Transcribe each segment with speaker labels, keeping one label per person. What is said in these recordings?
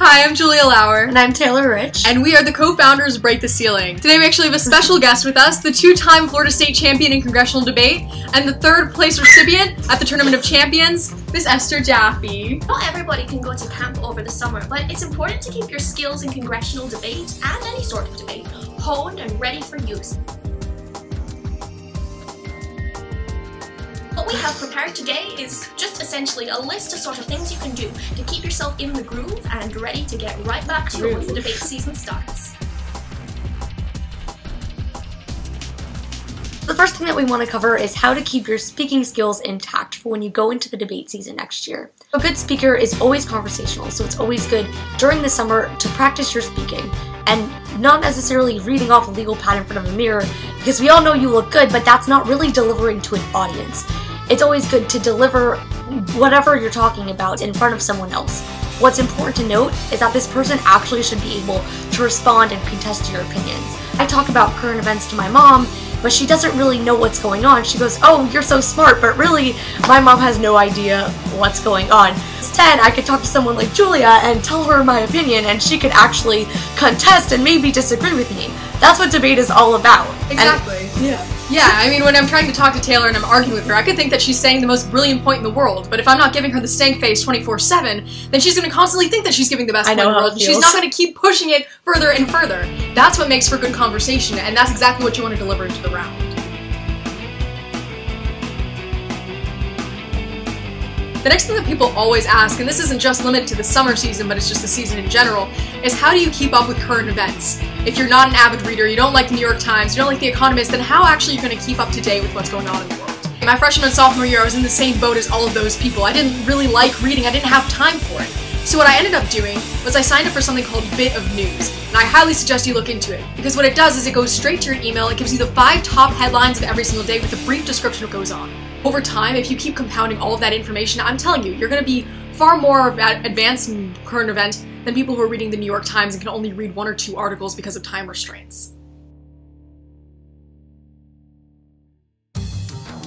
Speaker 1: Hi, I'm Julia Lauer.
Speaker 2: And I'm Taylor Rich.
Speaker 1: And we are the co-founders of Break the Ceiling. Today we actually have a special guest with us, the two-time Florida State champion in congressional debate, and the third place recipient at the Tournament of Champions, Miss Esther Jaffe.
Speaker 3: Not everybody can go to camp over the summer, but it's important to keep your skills in congressional debate, and any sort of debate, honed and ready for use. What we have prepared today is just essentially a list of sort of things you can do to keep yourself in the groove and ready to get right back to it once the debate season starts.
Speaker 2: The first thing that we want to cover is how to keep your speaking skills intact for when you go into the debate season next year. A good speaker is always conversational, so it's always good during the summer to practice your speaking and not necessarily reading off a legal pad in front of a mirror, because we all know you look good, but that's not really delivering to an audience. It's always good to deliver whatever you're talking about in front of someone else. What's important to note is that this person actually should be able to respond and contest your opinions. I talk about current events to my mom, but she doesn't really know what's going on. She goes, "Oh, you're so smart," but really, my mom has no idea what's going on. Instead, I could talk to someone like Julia and tell her my opinion, and she could actually contest and maybe disagree with me. That's what debate is all about.
Speaker 1: Exactly.
Speaker 2: And,
Speaker 1: yeah, I mean, when I'm trying to talk to Taylor and I'm arguing with her, I could think that she's saying the most brilliant point in the world, but if I'm not giving her the stank face 24/7, then she's going to constantly think that she's giving the best point in the world, and she's not going to keep pushing it further and further. That's what makes for good conversation, and that's exactly what you want to deliver into the round. The next thing that people always ask, and this isn't just limited to the summer season, but it's just the season in general, is how do you keep up with current events? If you're not an avid reader, you don't like the New York Times, you don't like The Economist, then how actually are you going to keep up to date with what's going on in the world? My freshman and sophomore year, I was in the same boat as all of those people. I didn't really like reading, I didn't have time for it. So what I ended up doing was I signed up for something called Bit of News, and I highly suggest you look into it, because what it does is it goes straight to your email, it gives you the 5 top headlines of every single day with a brief description of what goes on. Over time, if you keep compounding all of that information, I'm telling you, you're going to be far more advanced in current event than people who are reading the New York Times and can only read 1 or 2 articles because of time restraints.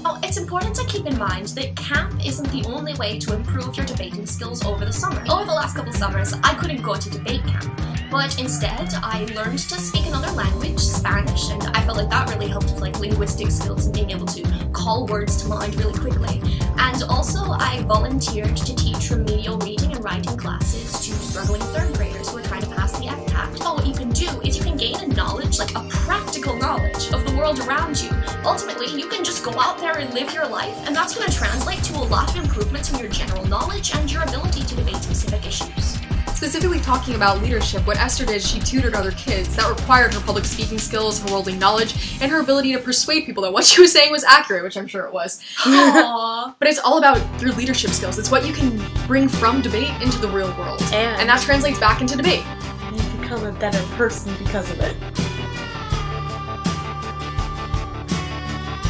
Speaker 3: Oh, it's important to keep in mind that camp isn't the only way to improve your debating skills over the summer. Over the last couple summers, I couldn't go to debate camp, but instead I learned to speak another language, Spanish, and I felt like that really helped with like linguistic skills and being able to call words to mind really quickly. And also I volunteered to teach remedial reading and writing classes to struggling 3rd graders who are trying to pass the FCAT. So what you can do is you can gain a knowledge, like a practical knowledge of the world around you. Ultimately, you can just go out there and live your life, and that's going to translate to a lot of improvements in your general knowledge and your ability to debate specific issues.
Speaker 1: Specifically talking about leadership, what Esther did, she tutored other kids. That required her public speaking skills, her worldly knowledge, and her ability to persuade people that what she was saying was accurate, which I'm sure it was.
Speaker 3: Aww.
Speaker 1: But it's all about your leadership skills. It's what you can bring from debate into the real world. And that translates back into debate.
Speaker 2: you become a better person because of it.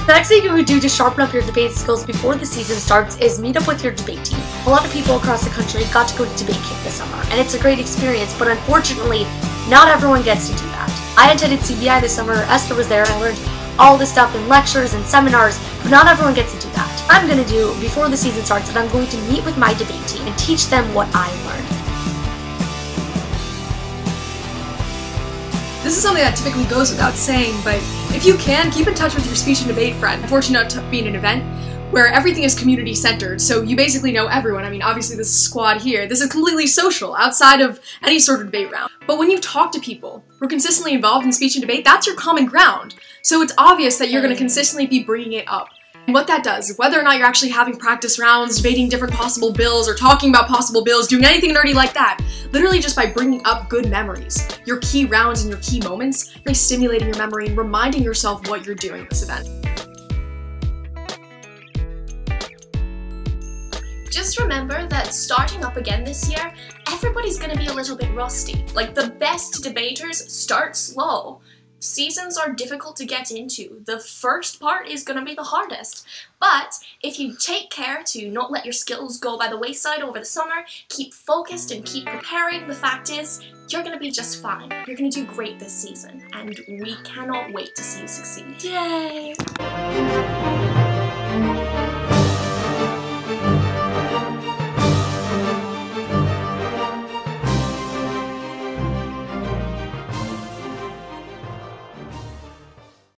Speaker 2: The next thing you would do to sharpen up your debate skills before the season starts is meet up with your debate team. A lot of people across the country got to go to debate camp this summer, and it's a great experience, but unfortunately, not everyone gets to do that. I attended CBI this summer, Esther was there, and I learned all this stuff in lectures and seminars, but not everyone gets to do that. What I'm going to do before the season starts is I'm going to meet with my debate team and teach them what I learned.
Speaker 1: This is something that typically goes without saying, but if you can, keep in touch with your speech and debate friend. I'm fortunate to be in an event where everything is community-centered, so you basically know everyone. I mean, obviously this squad here, this is completely social, outside of any sort of debate round. But when you talk to people who are consistently involved in speech and debate, that's your common ground. So it's obvious that you're going to consistently be bringing it up. And what that does, whether or not you're actually having practice rounds, debating different possible bills, or talking about possible bills, doing anything nerdy like that, literally just by bringing up good memories, your key rounds and your key moments, really stimulating your memory and reminding yourself what you're doing at this event.
Speaker 3: Just remember that starting up again this year, everybody's going to be a little bit rusty. Like, the best debaters start slow. Seasons are difficult to get into. The first part is going to be the hardest. But if you take care to not let your skills go by the wayside over the summer, keep focused and keep preparing, the fact is, you're going to be just fine. You're going to do great this season, and we cannot wait to see you succeed.
Speaker 2: Yay!